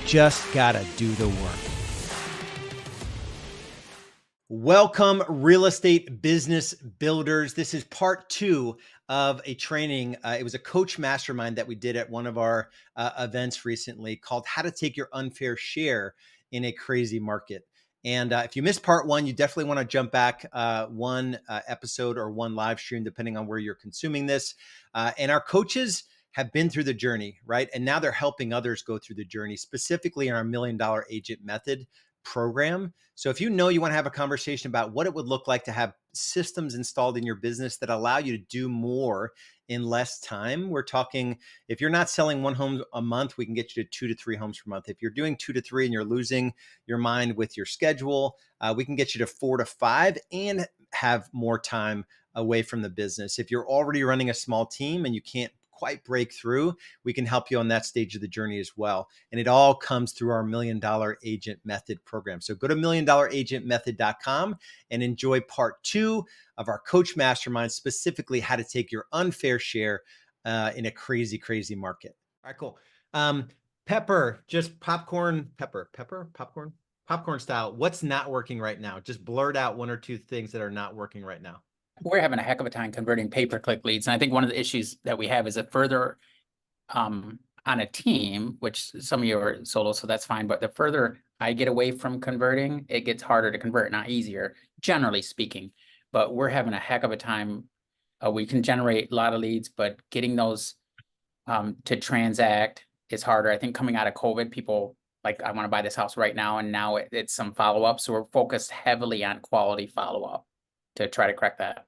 just gotta do the work. Welcome, real estate business builders. This is part two of a training. It was a coach mastermind that we did at one of our events recently called How to Take Your Unfair Share in a Crazy Market. And if you missed part one, you definitely want to jump back one episode or one live stream, depending on where you're consuming this. And our coaches have been through the journey, right? And now they're helping others go through the journey, specifically in our $1 Million Agent Method program. So if you know you want to have a conversation about what it would look like to have systems installed in your business that allow you to do more in less time, we're talking, if you're not selling one home a month, we can get you to 2 to 3 homes per month. If you're doing 2 to 3 and you're losing your mind with your schedule, we can get you to 4 to 5 and have more time away from the business. If you're already running a small team and you can't quite break through, we can help you on that stage of the journey as well. And it all comes through our $1 Million Agent Method program. So go to $1millionagentmethod.com and enjoy part two of our coach mastermind, specifically how to take your unfair share in a crazy, crazy market. All right, cool. Pepper, just popcorn style. What's not working right now? Just blurt out 1 or 2 things that are not working right now. We're having a heck of a time converting pay-per-click leads. And I think one of the issues that we have is that further on a team, which some of you are solo, so that's fine. But the further I get away from converting, it gets harder to convert, not easier, generally speaking. But we're having a heck of a time. We can generate a lot of leads, but getting those to transact is harder. I think coming out of COVID, people like, I want to buy this house right now. And now it's some follow-up. So we're focused heavily on quality follow-up to try to crack that.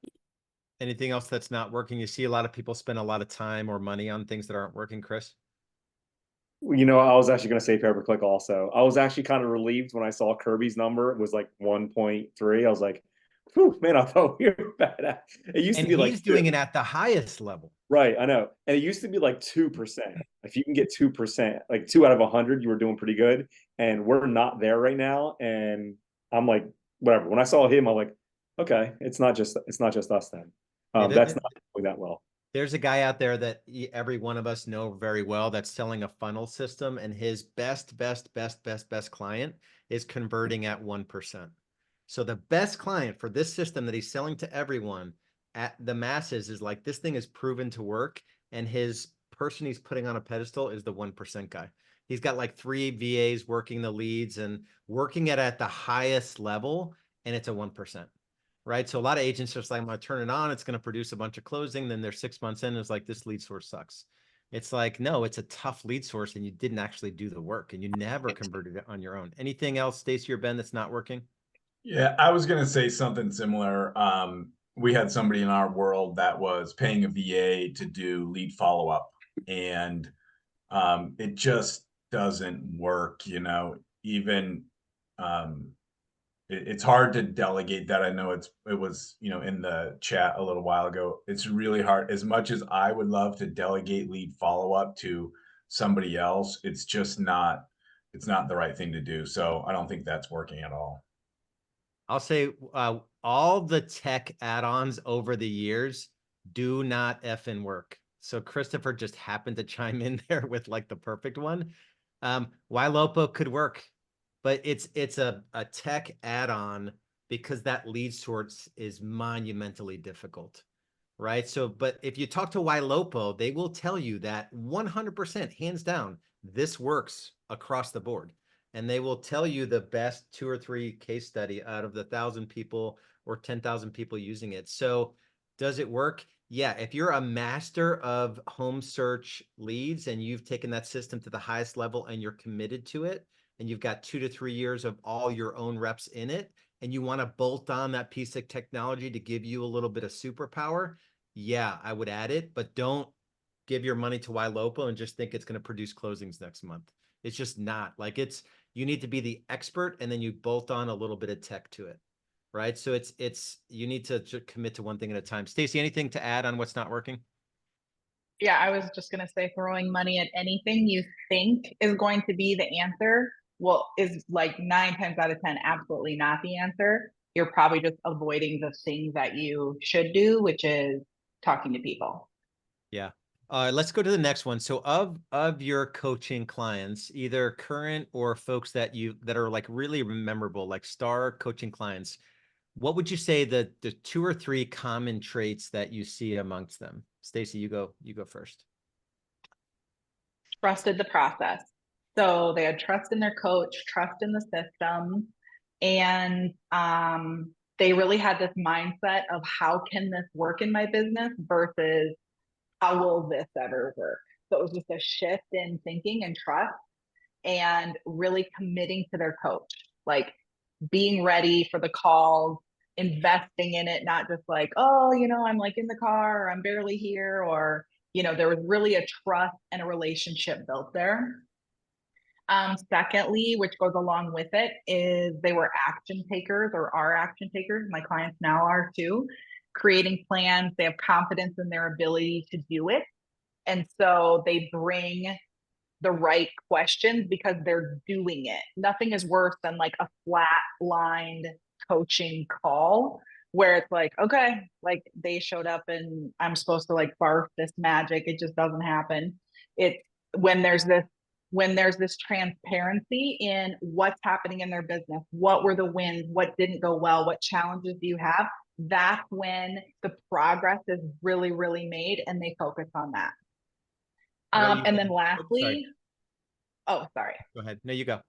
Anything else that's not working? You see a lot of people spend a lot of time or money on things that aren't working, Chris? You know, I was actually going to say pay-per-click also. I was actually kind of relieved when I saw Kirby's number. It was like 1.3. I was like, whew, man, I thought we were bad. It used to be like he's doing it at the highest level. Right, I know. And it used to be like 2%. If you can get 2%, like 2 out of 100, you were doing pretty good. And we're not there right now. And I'm like, whatever. When I saw him, I'm like, okay, it's not just us then. That's not going that well. There's a guy out there that every one of us know very well that's selling a funnel system, and his best client is converting at 1%. So the best client for this system that he's selling to everyone at the masses is like, this thing is proven to work, and his person he's putting on a pedestal is the 1% guy. He's got like 3 VAs working the leads and working it at the highest level, and it's a 1%. Right. So a lot of agents just like, I'm going to turn it on. It's going to produce a bunch of closing. Then they're 6 months in. It's like, this lead source sucks. It's like, no, it's a tough lead source and you didn't actually do the work and you never converted it on your own. Anything else, Stacey or Ben, that's not working? Yeah, I was going to say something similar. We had somebody in our world that was paying a VA to do lead follow-up, and it just doesn't work, even it's hard to delegate that. I know it was, in the chat a little while ago. It's really hard. As much as I would love to delegate lead follow-up to somebody else, it's not the right thing to do. So I don't think that's working at all. I'll say all the tech add-ons over the years do not effing work. So Christopher just happened to chime in there with like the perfect one. Ylopo could work, but it's a tech add-on because that lead source is monumentally difficult, right? So, but if you talk to Ylopo, they will tell you that 100%, hands down, this works across the board. And they will tell you the best 2 or 3 case study out of the 1,000 people or 10,000 people using it. So does it work? Yeah. If you're a master of home search leads and you've taken that system to the highest level and you're committed to it, and you've got 2 to 3 years of all your own reps in it, and you want to bolt on that piece of technology to give you a little bit of superpower, yeah, I would add it, but don't give your money to Ylopo and just think it's going to produce closings next month. It's just not. Like, you need to be the expert and then you bolt on a little bit of tech to it, right? So you need to commit to one thing at a time. Stacey, anything to add on what's not working? Yeah, I was just going to say, throwing money at anything you think is going to be the answer, well, is like 9 times out of 10 absolutely not the answer. You're probably just avoiding the things that you should do, which is talking to people. Yeah. Let's go to the next one. So of your coaching clients, either current or folks that are like really memorable, like star coaching clients, what would you say the 2 or 3 common traits that you see amongst them? Stacy, you go first. Trusted the process. So they had trust in their coach, trust in the system, and they really had this mindset of how can this work in my business versus how will this ever work. So it was just a shift in thinking and trust and really committing to their coach, like being ready for the calls, investing in it, not just like, oh, I'm like in the car, or I'm barely here, or, there was really a trust and a relationship built there. Secondly, which goes along with it, is they were action takers or are action takers. My clients now are too, creating plans. They have confidence in their ability to do it. And so they bring the right questions because they're doing it. Nothing is worse than like a flat-lined coaching call where it's like, okay, like they showed up and I'm supposed to like barf this magic. It just doesn't happen. It's when there's this transparency in what's happening in their business, what were the wins, what didn't go well, what challenges do you have? That's when the progress is really, really made and they focus on that. And then lastly, sorry. Go ahead. No, you go.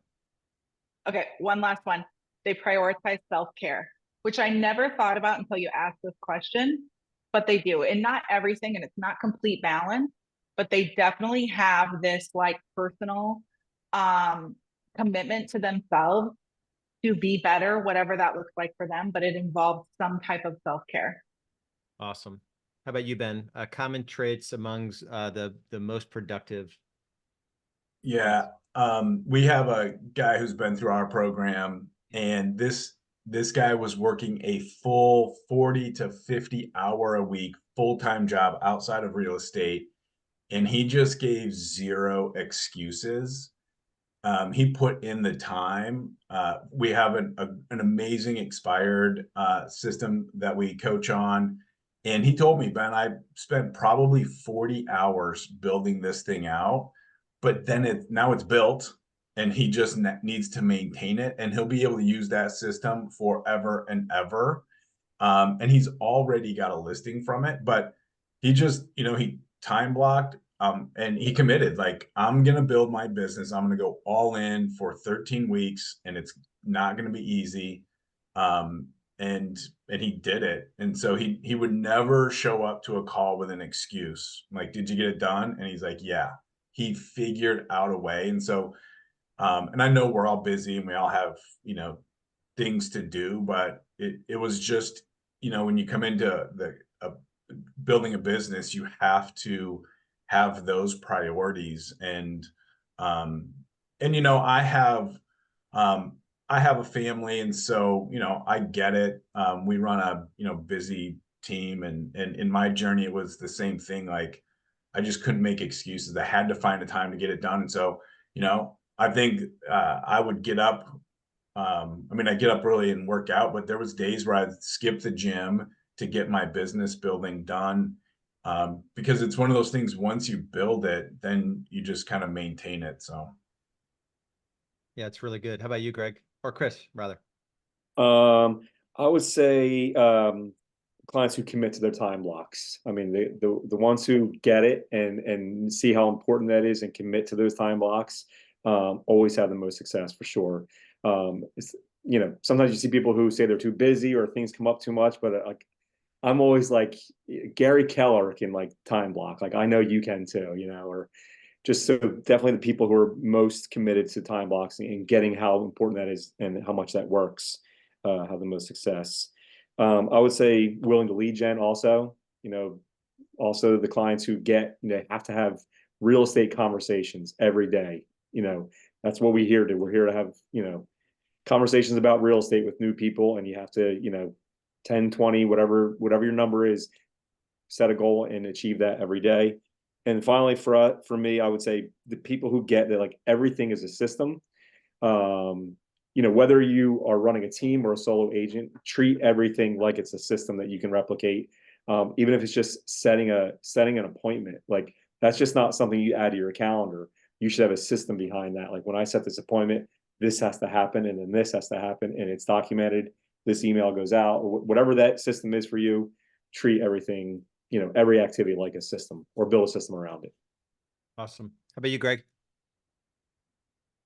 Okay, one last one. They prioritize self-care, which I never thought about until you asked this question, but they do. And not everything, and it's not complete balance, but they definitely have this like personal commitment to themselves to be better, whatever that looks like for them, but it involves some type of self-care. Awesome. How about you, Ben? Common traits amongst the most productive. Yeah. We have a guy who's been through our program, and this guy was working a full 40 to 50 hour a week full-time job outside of real estate, and he just gave zero excuses. He put in the time. We have an amazing expired system that we coach on. And he told me, Ben, I spent probably 40 hours building this thing out, but then now it's built and he just needs to maintain it. And he'll be able to use that system forever and ever. And he's already got a listing from it, but he just, he time blocked and he committed, like, I'm going to build my business. I'm going to go all in for 13 weeks and it's not going to be easy. And he did it. And so he would never show up to a call with an excuse. Like, did you get it done? And he's like, yeah. He figured out a way. And so, and I know we're all busy and we all have, things to do, but it was just, when you come into building a business, you have to have those priorities. And I have a family, and so I get it. We run a busy team, and in my journey it was the same thing. Like, I just couldn't make excuses. I had to find a time to get it done. And so I think I would get up. I get up early and work out, but there was days where I'd skip the gym to get my business building done. Because it's one of those things, once you build it, then you just kind of maintain it. So. Yeah, it's really good. How about you, Greg? Or Chris, rather? I would say clients who commit to their time blocks. I mean, the ones who get it and see how important that is and commit to those time blocks always have the most success, for sure. Sometimes you see people who say they're too busy or things come up too much, but like, I'm always like, Gary Keller can like time block. Like, I know you can too, or just so definitely the people who are most committed to time blocks and getting how important that is and how much that works have the most success. I would say willing to lead gen also, also the clients who have to have real estate conversations every day. That's what we're here to. We're here to have, conversations about real estate with new people, and you have to, 10, 20, whatever your number is, set a goal and achieve that every day. And finally, for me, I would say the people who get that, like, everything is a system. Whether you are running a team or a solo agent, treat everything like it's a system that you can replicate. Even if it's just setting an appointment, like, That's just not something you add to your calendar. You should have a system behind that. Like when I set this appointment, this has to happen, and then this has to happen, and it's documented. This email goes out, or whatever that system is for you. Treat everything, every activity like a system, or build a system around it. Awesome. How about you, Greg?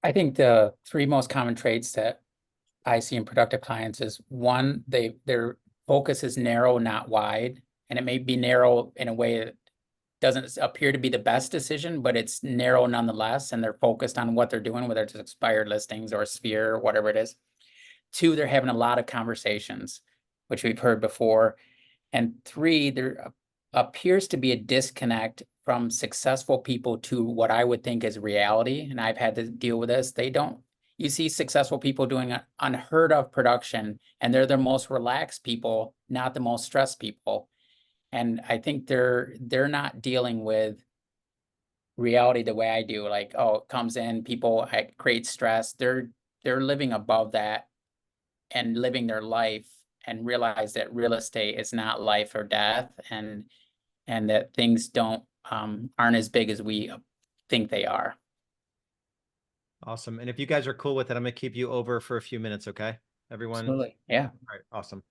I think the three most common traits that I see in productive clients is one, their focus is narrow, not wide. And it may be narrow in a way that doesn't appear to be the best decision, but it's narrow nonetheless. And they're focused on what they're doing, whether it's expired listings or Sphere, or whatever it is. Two, they're having a lot of conversations, which we've heard before. And three, there appears to be a disconnect from successful people to what I would think is reality. And I've had to deal with this. You see successful people doing unheard of production, and they're the most relaxed people, not the most stressed people. And I think they're not dealing with reality the way I do. Like, oh, it comes in, people create stress. They're living above that and living their life, and realize that real estate is not life or death, and that things aren't as big as we think they are. Awesome. And if you guys are cool with it, I'm going to keep you over for a few minutes. Okay, everyone? Absolutely. Yeah. All right. Awesome.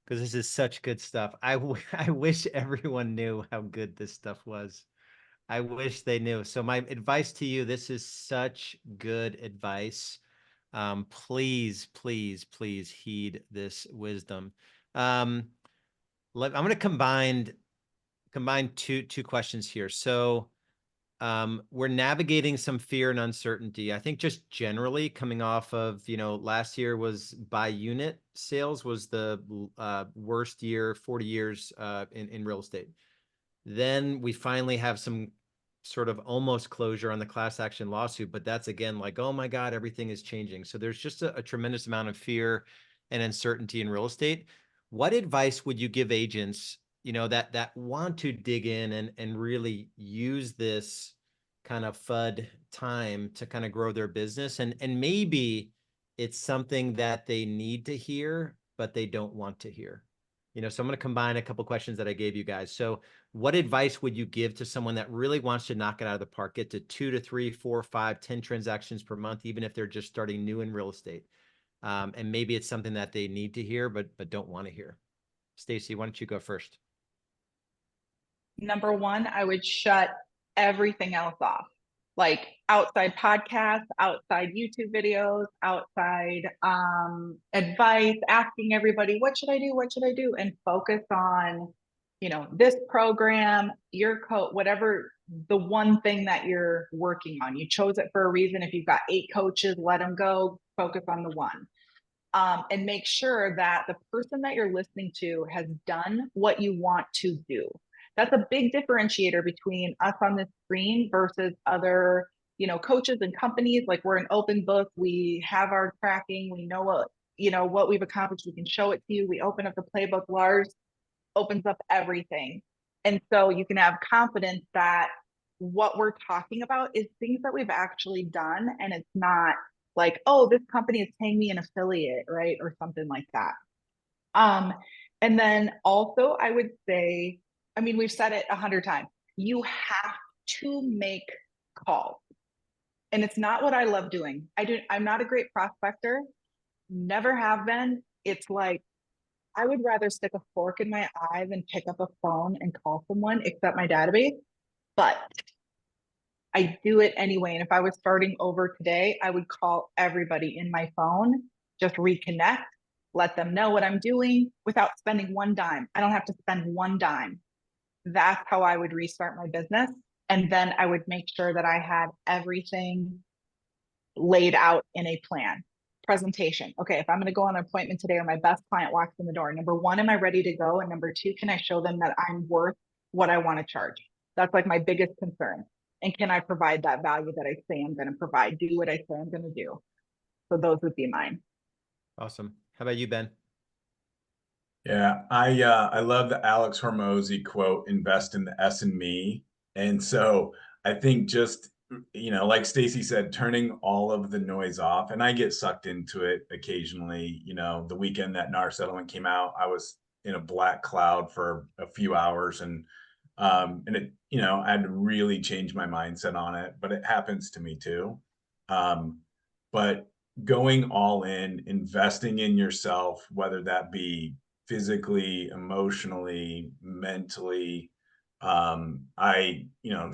Because this is such good stuff. I wish everyone knew how good this stuff was. I wish they knew. So my advice to you, this is such good advice. Please, please, please heed this wisdom. I'm going to combine two questions here. So we're navigating some fear and uncertainty. I think just generally coming off of, last year was by unit sales was the worst year, 40 years in real estate. Then we finally have some sort of almost closure on the class action lawsuit, but that's again like, oh my God, everything is changing. So there's just a tremendous amount of fear and uncertainty in real estate. What advice would you give agents, that want to dig in and really use this kind of FUD time to kind of grow their business? And maybe it's something that they need to hear, but they don't want to hear. So I'm going to combine a couple questions that I gave you guys. So what advice would you give to someone that really wants to knock it out of the park, get to 2 to 3, 4, 5, 10 transactions per month, even if they're just starting new in real estate? And maybe it's something that they need to hear, but don't want to hear. Stacy, why don't you go first? Number one, I would shut everything else off, like outside podcasts, outside YouTube videos, outside advice, asking everybody, what should I do? What should I do? And focus on, this program, your coach, whatever the one thing that you're working on. You chose it for a reason. If you've got 8 coaches, let them go, focus on the one. And make sure that the person that you're listening to has done what you want to do. That's a big differentiator between us on this screen versus other, coaches and companies. Like, we're an open book. We have our tracking. We know what we've accomplished. We can show it to you. We open up the playbook. Lars opens up everything. And so you can have confidence that what we're talking about is things that we've actually done. And it's not like, oh, this company is paying me an affiliate, right? Or something like that. And then also I would say, we've said it 100 times, you have to make calls. And it's not what I love doing. I'm not a great prospector, never have been. It's like, I would rather stick a fork in my eye than pick up a phone and call someone, except my database. But I do it anyway. And if I was starting over today, I would call everybody in my phone, just reconnect, let them know what I'm doing without spending one dime. I don't have to spend one dime. That's how I would restart my business. And then I would make sure that I had everything laid out in a plan. Presentation. Okay, if I'm going to go on an appointment today or my best client walks in the door, number one, am I ready to go? And number two, can I show them that I'm worth what I want to charge? That's like my biggest concern. And can I provide that value that I say I'm going to provide? Do what I say I'm going to do. So those would be mine. Awesome. How about you, Ben? Yeah, I love the Alex Hormozy quote, invest in the S in me. And so I think just, like Stacy said, turning all of the noise off, and I get sucked into it occasionally. The weekend that NAR settlement came out, I was in a black cloud for a few hours, and And it, you know, I had to really change my mindset on it, but it happens to me too. But going all in, investing in yourself, whether that be physically, emotionally, mentally, you know,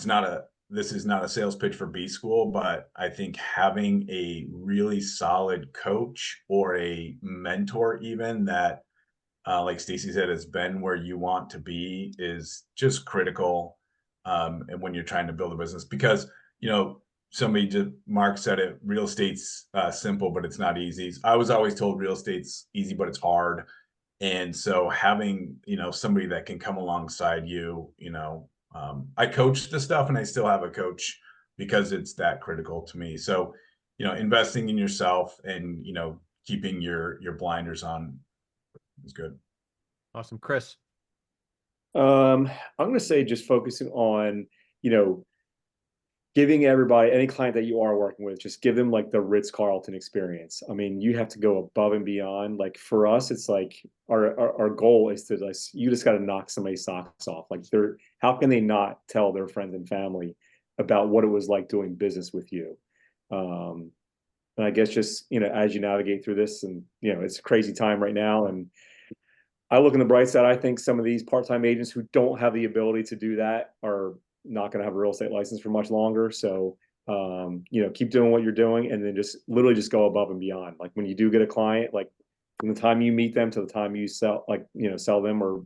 this is not a sales pitch for B school, but I think having a really solid coach or a mentor, even that, like Stacy said, has been where you want to be is just critical. And when you're trying to build a business, because, you know, Mark said it, real estate's simple, but it's not easy. I was always told real estate's easy, but it's hard. And so having, you know, somebody that can come alongside you, you know, I coach the stuff and I still have a coach because it's that critical to me. So, you know, investing in yourself and, you know, keeping your blinders on is good. Awesome. Chris. I'm going to say just focusing on, you know, giving everybody, any client that you are working with, just give them like the Ritz-Carlton experience. I mean, you have to go above and beyond. Like for us, it's like our goal is to like, you just got to knock somebody's socks off. Like how can they not tell their friends and family about what it was like doing business with you? And I guess just, you know, as you navigate through this, and, you know, it's a crazy time right now. And I look on the bright side, I think some of these part-time agents who don't have the ability to do that are not going to have a real estate license for much longer. So, you know, keep doing what you're doing and then just literally just go above and beyond. Like when you do get a client, like from the time you meet them to the time you sell, like, you know, sell them or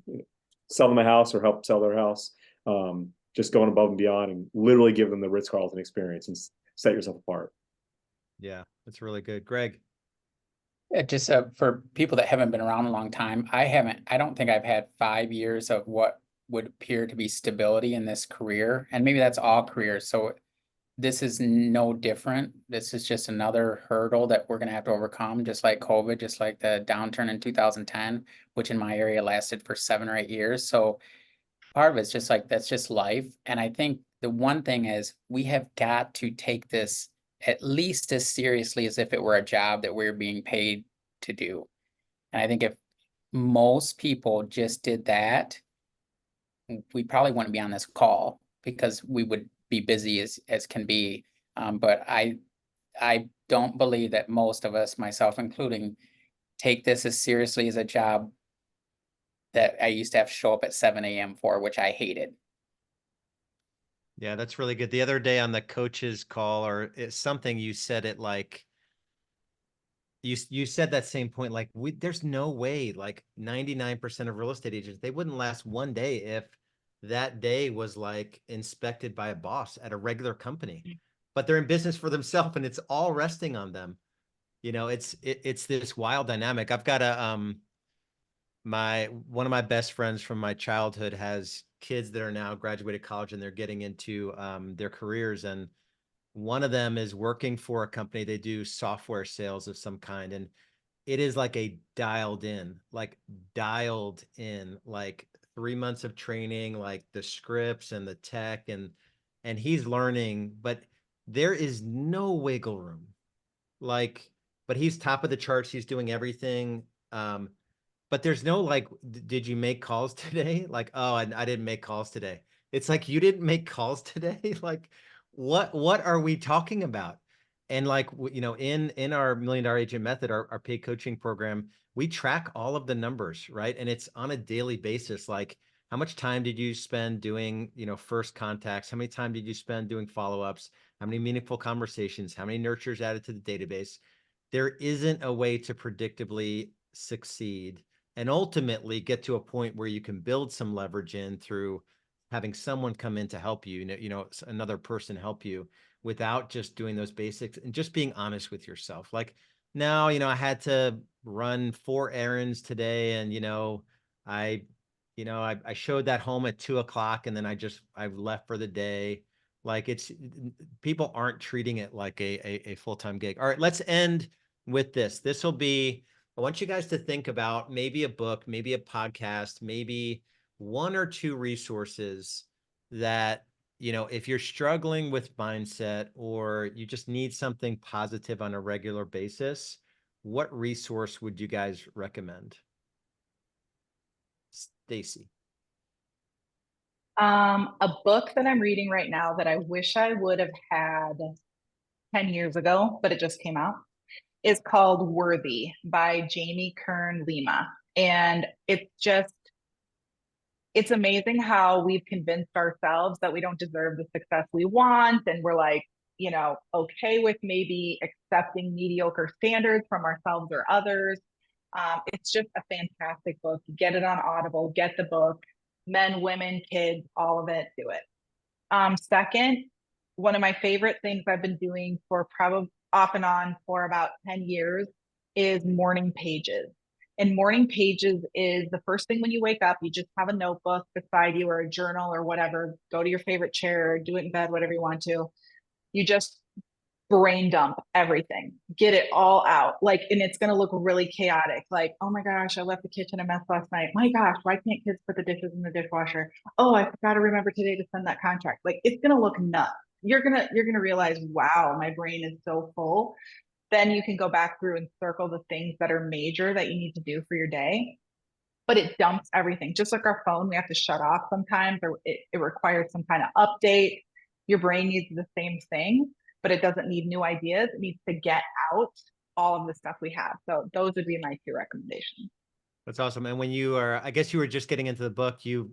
sell them a house or help sell their house, just going above and beyond and literally give them the Ritz-Carlton experience and set yourself apart. Yeah, that's really good. Greg. Yeah, just for people that haven't been around a long time, I don't think I've had 5 years of what would appear to be stability in this career. And maybe that's all careers. So this is no different. This is just another hurdle that we're going to have to overcome, just like COVID, just like the downturn in 2010, which in my area lasted for 7 or 8 years. So part of it's just like, that's just life. And I think the one thing is we have got to take this at least as seriously as if it were a job that we're being paid to do. And I think if most people just did that, we probably wouldn't be on this call because we would be busy as can be. But I don't believe that most of us, myself including, take this as seriously as a job that I used to have to show up at 7 a.m. for, which I hated. Yeah, that's really good. The other day on the coaches call, or it's something you said it like, you said that same point, like there's no way, like 99% of real estate agents, they wouldn't last one day if that day was like inspected by a boss at a regular company, but they're in business for themselves and it's all resting on them. You know, it's this wild dynamic. I've got one of my best friends from my childhood has kids that are now graduated college and they're getting into their careers, and one of them is working for a company. They do software sales of some kind, and it is like a dialed in, like 3 months of training, like the scripts and the tech, and he's learning, but there is no wiggle room. Like, but he's top of the charts. He's doing everything. But there's no like, did you make calls today? Like, oh, I didn't make calls today. It's like, you didn't make calls today. Like, what are we talking about? And like, you know, in our $1 Million Agent Method, our paid coaching program, we track all of the numbers, right? And it's on a daily basis. Like, how much time did you spend doing, you know, first contacts? How many time did you spend doing follow-ups? How many meaningful conversations? How many nurtures added to the database? There isn't a way to predictably succeed and ultimately get to a point where you can build some leverage in through having someone come in to help you, another person help you, without just doing those basics and just being honest with yourself. Like, now, I had to run 4 errands today, and I showed that home at 2 o'clock, and then I left for the day. Like, people aren't treating it like a full-time gig. All right, let's end with this. I want you guys to think about maybe a book, maybe a podcast, maybe 1 or 2 resources that, if you're struggling with mindset or you just need something positive on a regular basis, what resource would you guys recommend? Stacy. A book that I'm reading right now that I wish I would have had 10 years ago, but it just came out, is called Worthy by Jamie Kern Lima. And it's amazing how we've convinced ourselves that we don't deserve the success we want. And we're like, okay with maybe accepting mediocre standards from ourselves or others. It's just a fantastic book. Get it on Audible, get the book, men, women, kids, all of it, do it. Second, one of my favorite things I've been doing for probably off and on for about 10 years is morning pages. And morning pages is the first thing when you wake up, you just have a notebook beside you or a journal or whatever, go to your favorite chair, do it in bed, whatever you want to. You just brain dump everything, get it all out. Like, and it's going to look really chaotic. Like, oh my gosh, I left the kitchen a mess last night. My gosh, why can't kids put the dishes in the dishwasher? Oh, I forgot to remember today to send that contract. Like, it's going to look nuts. You're going to realize, wow, my brain is so full. Then you can go back through and circle the things that are major that you need to do for your day. But it dumps everything. Just like our phone, we have to shut off sometimes, or it requires some kind of update. Your brain needs the same thing, but it doesn't need new ideas. It needs to get out all of the stuff we have. So those would be my two recommendations. That's awesome. And when you are, I guess you were just getting into the book, you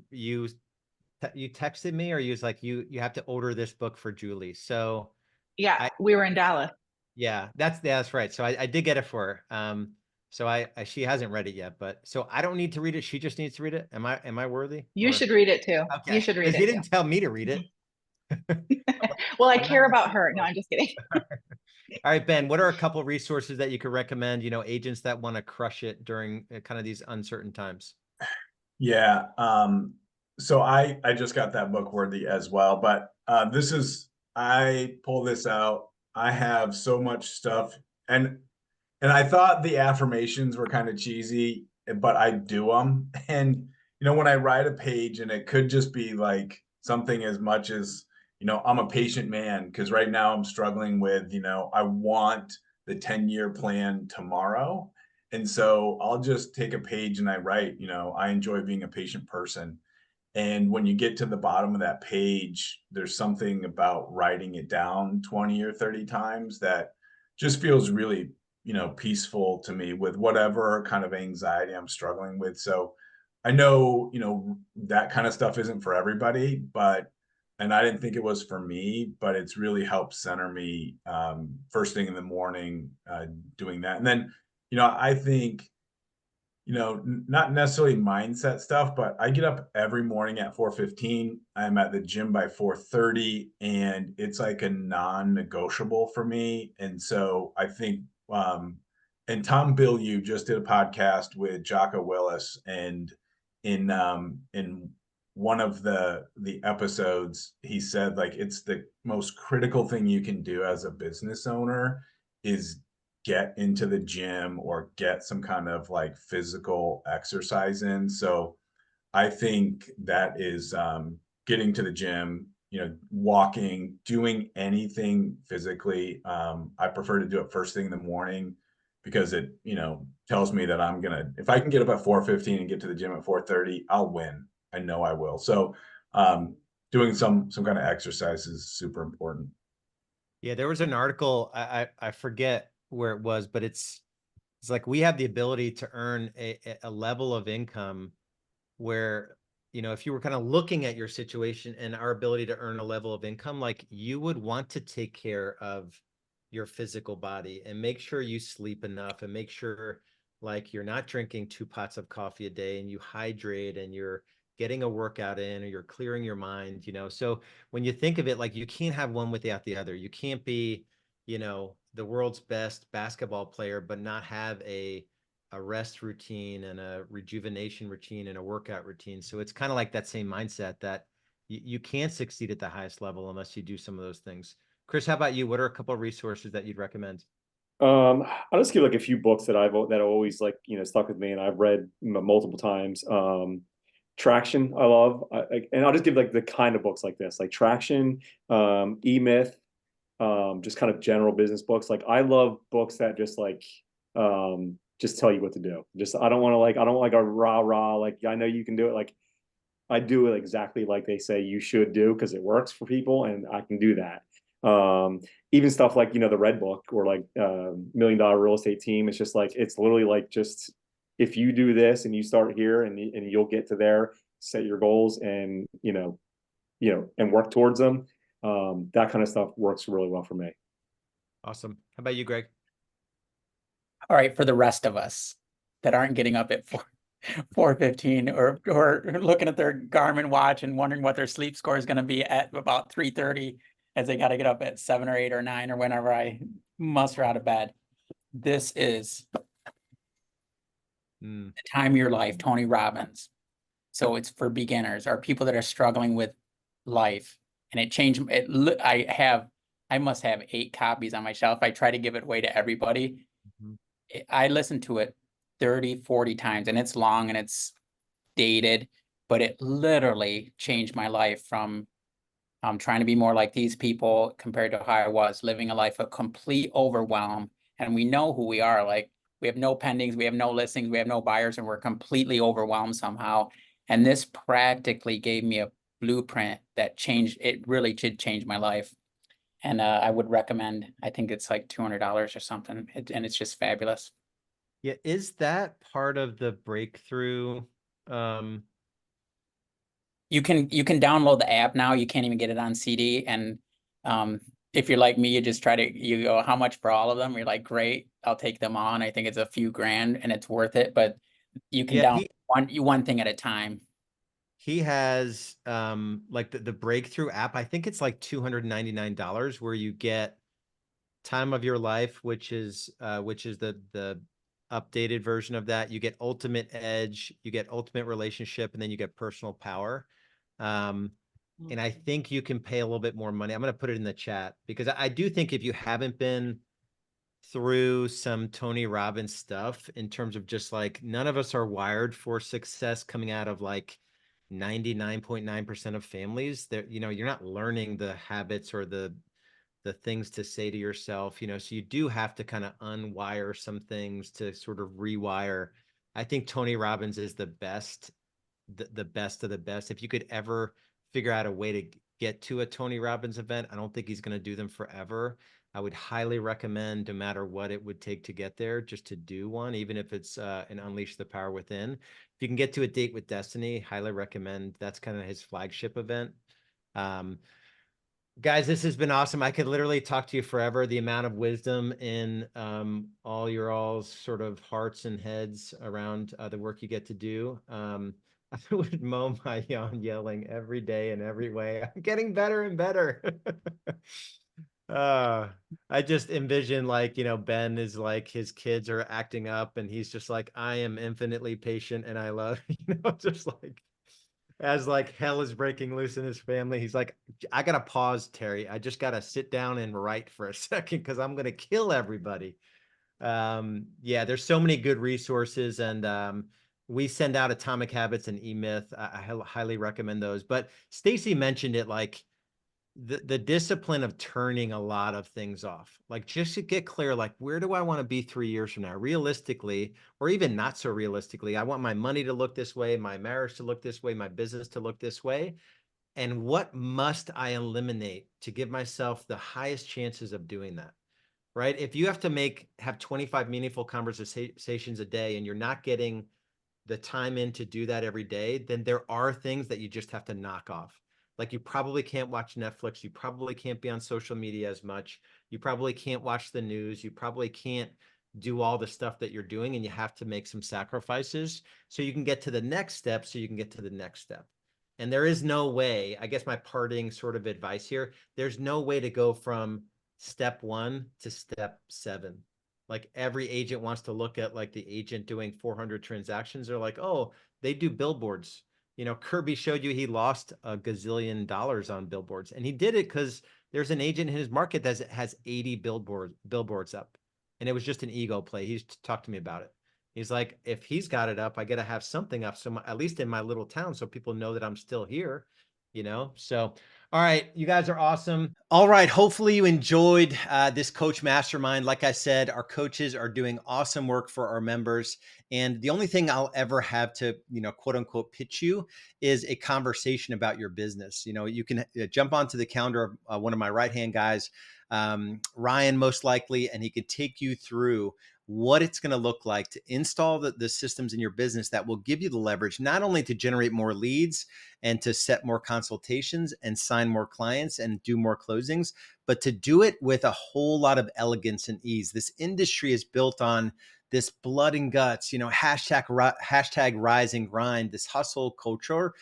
texted me, or you was like, you have to order this book for Julie. So Yeah, we were in Dallas. yeah, that's right. So I did get it for her. So she hasn't read it yet, but so I don't need to read it. She just needs to read it. Am I worthy? You should read it too. Okay. You should read Because it you too. didn't tell me to read it. Well, I care about her. No, I'm just kidding. All right, Ben, what are a couple of resources that you could recommend, agents that want to crush it during kind of these uncertain times? Yeah. So I just got that book Worthy as well, but I pull this out. I have so much stuff, and I thought the affirmations were kind of cheesy, but I do them. And when I write a page, and it could just be like something as much as, I'm a patient man, because right now I'm struggling with, I want the 10-year plan tomorrow. And so I'll just take a page and I write, I enjoy being a patient person. And when you get to the bottom of that page, there's something about writing it down 20 or 30 times that just feels really, peaceful to me with whatever kind of anxiety I'm struggling with. So I know, that kind of stuff isn't for everybody, and I didn't think it was for me, but it's really helped center me first thing in the morning doing that. And then, I think, not necessarily mindset stuff, but I get up every morning at 4:15. I'm at the gym by 4:30, and it's like a non-negotiable for me. And so I think, and Tom Bilyeu just did a podcast with Jocko Willis, and in one of the episodes, he said, like, it's the most critical thing you can do as a business owner is get into the gym or get some kind of like physical exercise in. So I think that is getting to the gym, walking, doing anything physically. I prefer to do it first thing in the morning because it, tells me that if I can get up at 4:15 and get to the gym at 4:30, I'll win. I know I will. So doing some kind of exercise is super important. Yeah, there was an article, I forget where it was, but it's like we have the ability to earn a level of income where, if you were kind of looking at your situation and our ability to earn a level of income, like you would want to take care of your physical body and make sure you sleep enough and make sure like you're not drinking 2 pots of coffee a day and you hydrate and you're getting a workout in or you're clearing your mind, So when you think of it, like you can't have one without the other. You can't be, the world's best basketball player, but not have a rest routine and a rejuvenation routine and a workout routine. So it's kind of like that same mindset that you can't succeed at the highest level unless you do some of those things. Chris, how about you? What are a couple of resources that you'd recommend? I'll just give like a few books that that always like, stuck with me and I've read multiple times. Traction, I love, and I'll just give like the kind of books like this, like Traction, E-Myth, just kind of general business books. Like I love books that just like, just tell you what to do. I don't want a rah, like, I know you can do it. Like I do it exactly like they say you should do because it works for people, and I can do that. Even stuff like, the Red Book or like $1 Million Real Estate Team. It's just like, it's literally like, just if you do this and you start here and you'll get to there, set your goals and, and work towards them. That kind of stuff works really well for me. Awesome. How about you, Greg? All right, for the rest of us that aren't getting up at 4:15 or looking at their Garmin watch and wondering what their sleep score is going to be at about 3:30 as they got to get up at 7 or 8 or 9 or whenever I muster out of bed. This is the time of your life, Tony Robbins. So it's for beginners or people that are struggling with life. And it changed it. I must have 8 copies on my shelf. I try to give it away to everybody. I listened to it 30, 40 times, and it's long and it's dated, but it literally changed my life from trying to be more like these people compared to how I was living a life of complete overwhelm. And we know who we are. Like, we have no pendings, we have no listings, we have no buyers, and we're completely overwhelmed somehow. And this practically gave me a blueprint that changed, it really did change my life. And I would recommend, I think it's like $200 or something, and it's just fabulous. Yeah, is that part of the breakthrough? You can download the app now. You can't even get it on CD. And if you're like me, you just you go, how much for all of them? You're like, great, I'll take them on. I think it's a few grand and it's worth it. But you can download one thing at a time. He has like the breakthrough app. I think it's like $299 where you get Time of Your Life, which is the updated version of that. You get Ultimate Edge, you get Ultimate Relationship, and then you get Personal Power. And I think you can pay a little bit more money. I'm going to put it in the chat because I do think if you haven't been through some Tony Robbins stuff in terms of just like, none of us are wired for success coming out of like 99.9% of families that, you're not learning the habits or the things to say to yourself, so you do have to kind of unwire some things to sort of rewire. I think Tony Robbins is the best, the best of the best. If you could ever figure out a way to get to a Tony Robbins event, I don't think he's going to do them forever. I would highly recommend, no matter what it would take to get there, just to do one, even if it's an Unleash the Power Within. If you can get to a Date with Destiny, highly recommend. That's kind of his flagship event. Guys, this has been awesome. I could literally talk to you forever. The amount of wisdom in all your all's sort of hearts and heads around the work you get to do. I would mow my lawn yelling every day in every way. I'm getting better and better. I just envision like, Ben is like, his kids are acting up and he's just like, I am infinitely patient and I love, just like, as like hell is breaking loose in his family. He's like, I gotta pause, Terry. I just gotta sit down and write for a second because I'm gonna kill everybody. Yeah, there's so many good resources, and we send out Atomic Habits and E-Myth. I highly recommend those. But Stacy mentioned it, like the discipline of turning a lot of things off, like just to get clear, like, where do I want to be 3 years from now, realistically, or even not so realistically? I want my money to look this way, my marriage to look this way, my business to look this way. And what must I eliminate to give myself the highest chances of doing that? Right? If you have to have 25 meaningful conversations a day and you're not getting the time in to do that every day, then there are things that you just have to knock off. Like, you probably can't watch Netflix. You probably can't be on social media as much. You probably can't watch the news. You probably can't do all the stuff that you're doing, and you have to make some sacrifices so you can get to the next step, so you can get to the next step. And there is no way, I guess my parting sort of advice here, there's no way to go from step 1 to step 7. Like, every agent wants to look at like the agent doing 400 transactions. They're like, oh, they do billboards. Kirby showed you he lost a gazillion dollars on billboards, and he did it because there's an agent in his market that has 80 billboards up, and it was just an ego play. He's talked to me about it. He's like, if he's got it up, I got to have something up, so at least in my little town, so people know that I'm still here. So All right, you guys are awesome. All right, hopefully you enjoyed this coach mastermind. Like I said, our coaches are doing awesome work for our members. And the only thing I'll ever have to, quote unquote, pitch you is a conversation about your business. You can jump onto the calendar of one of my right-hand guys, Ryan, most likely, and he could take you through what it's going to look like to install the systems in your business that will give you the leverage, not only to generate more leads and to set more consultations and sign more clients and do more closings, but to do it with a whole lot of elegance and ease. This industry is built on this blood and guts, hashtag rise and grind, this hustle culture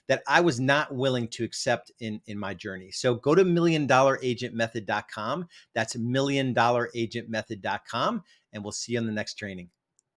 that I was not willing to accept in my journey. So go to $1,000,000agentmethod.com. That's $1,000,000agentmethod.com. And we'll see you on the next training.